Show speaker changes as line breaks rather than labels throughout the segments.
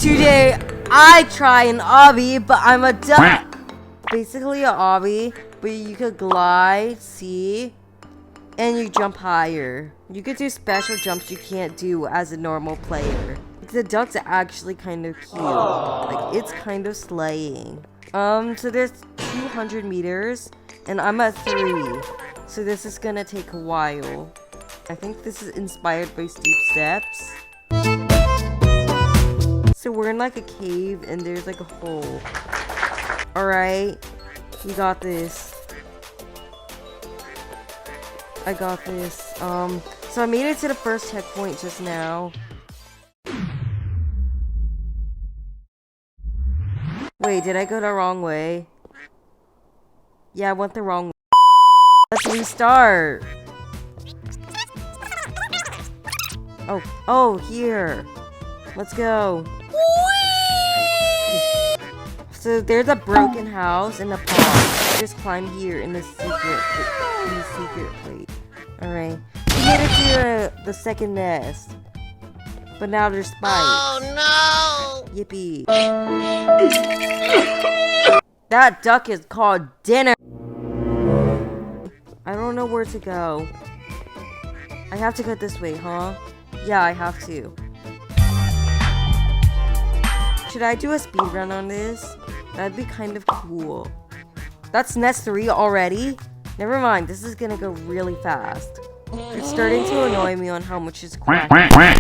Today, I try an obby, but I'm a duck. Basically a obby, but you could glide, see, and you jump higher. You could do special jumps you can't do as a normal player. The duck's actually kind of cute. Like, it's kind of slaying. So there's 200 meters, and I'm at 3. So this is gonna take a while. I think this is inspired by Steep Steps. So we're in like a cave and there's like a hole. Alright, we got this. I got this. So I made it to the first checkpoint just now. Wait, did I go the wrong way? Yeah, I went the wrong way. Let's restart. Oh, here. Let's go. So there's a broken house and a pond. Just climb here in the secret plate. Alright. We made it to the second nest. But now there's spikes.
Oh no!
Yippee. That duck is called dinner. I don't know where to go. I have to go this way, huh? Yeah, I have to. Should I do a speedrun on this? That'd be kind of cool. That's nest 3 already? Never mind, this is gonna go really fast. It's starting to annoy me on how much it's cracking.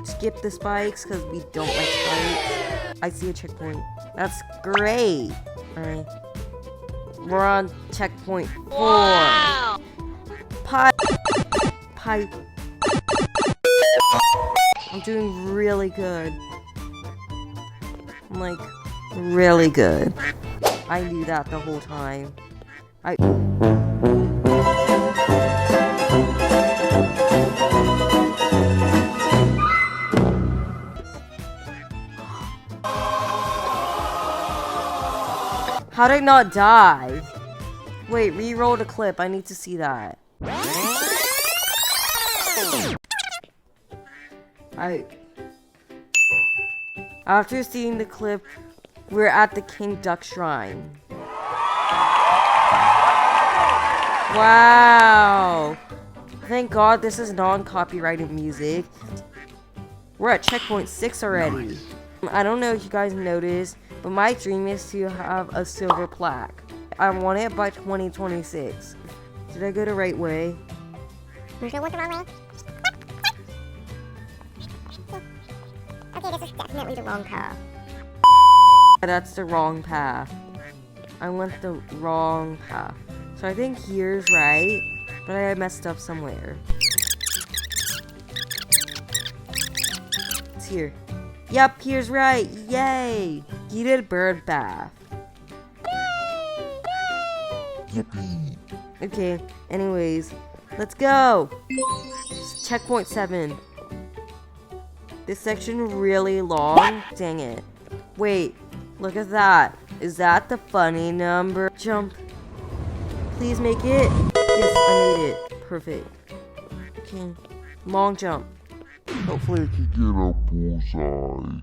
Skip the spikes because we don't like spikes. I see a checkpoint. That's great. Alright. We're on checkpoint 4.
Wow.
Pipe. I'm doing really good. I'm like, really good. I knew that the whole time. How did I not die? Wait, re-roll the clip. I need to see that. After seeing the clip, we're at the King Duck Shrine. Wow! Thank God this is non-copyrighted music. We're at checkpoint 6 already. I don't know if you guys noticed, but my dream is to have a silver plaque. I want it by 2026. Did I go the right way?
There's no one the wrong way. Okay, this is definitely the wrong path.
That's the wrong path. I went the wrong path. So I think here's right, but I messed up somewhere. It's here. Yep, here's right. Yay! Heated bird bath.
Yippee!
Okay, anyways, let's go. Checkpoint 7. This section really long. Dang it. Wait, look at that. Is that the funny number? Jump. Please make it. Yes, I made it. Perfect. Okay. Long jump.
Hopefully I can get a bullseye.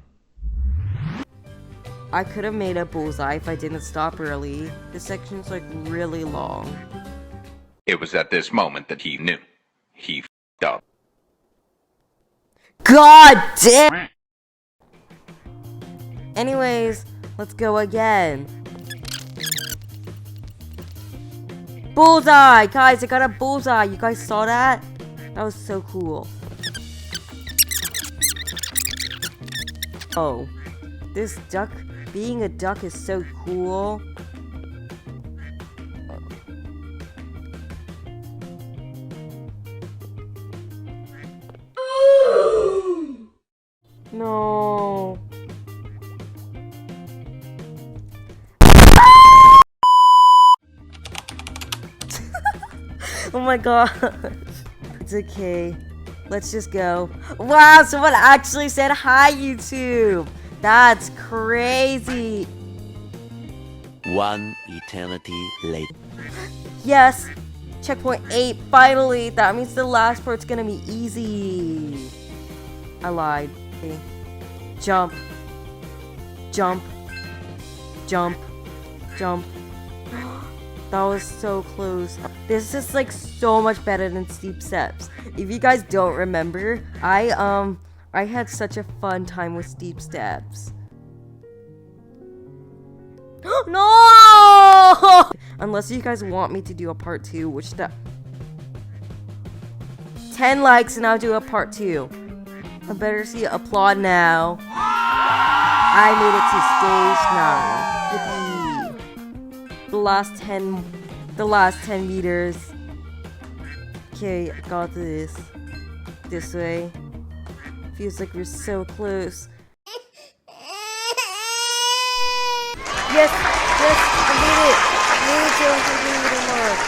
I could have made a bullseye if I didn't stop early. This section's like really long.
It was at this moment that he knew. He f***ed up.
God damn! Anyways, let's go again. Bullseye! Guys, I got a bullseye. You guys saw that? That was so cool. Oh, this duck, being a duck is so cool. No. Oh my god. It's okay. Let's just go. Wow, someone actually said hi, YouTube. That's crazy.
One eternity later.
Yes. Checkpoint 8. Finally. That means the last part's gonna be easy. I lied. Okay. Jump. Jump. Jump. Jump. That was so close. This is like so much better than steep steps. If you guys don't remember, I had such a fun time with steep steps. No! Unless you guys want me to do a part 2, which 10 likes and I'll do a part 2. I better see applaud now. I made it to stage 9. Yippee. The last 10 meters. Okay, got this. This way. Feels like we're so close. Yes, I made it. Made it to 100 mark.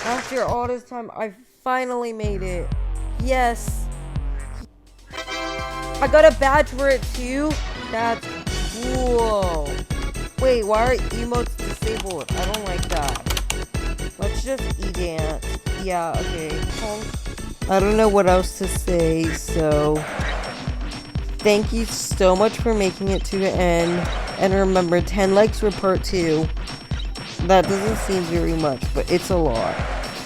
After all this time, I finally made it. Yes. I got a badge for it too. That's cool. Wait, why are emotes disabled? I don't like that. Let's just e-dance. Yeah, okay. I don't know what else to say, so thank you so much for making it to the end. And remember, 10 likes for part 2. That doesn't seem very much, but it's a lot.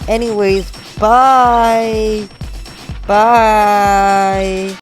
Anyways, bye! Bye!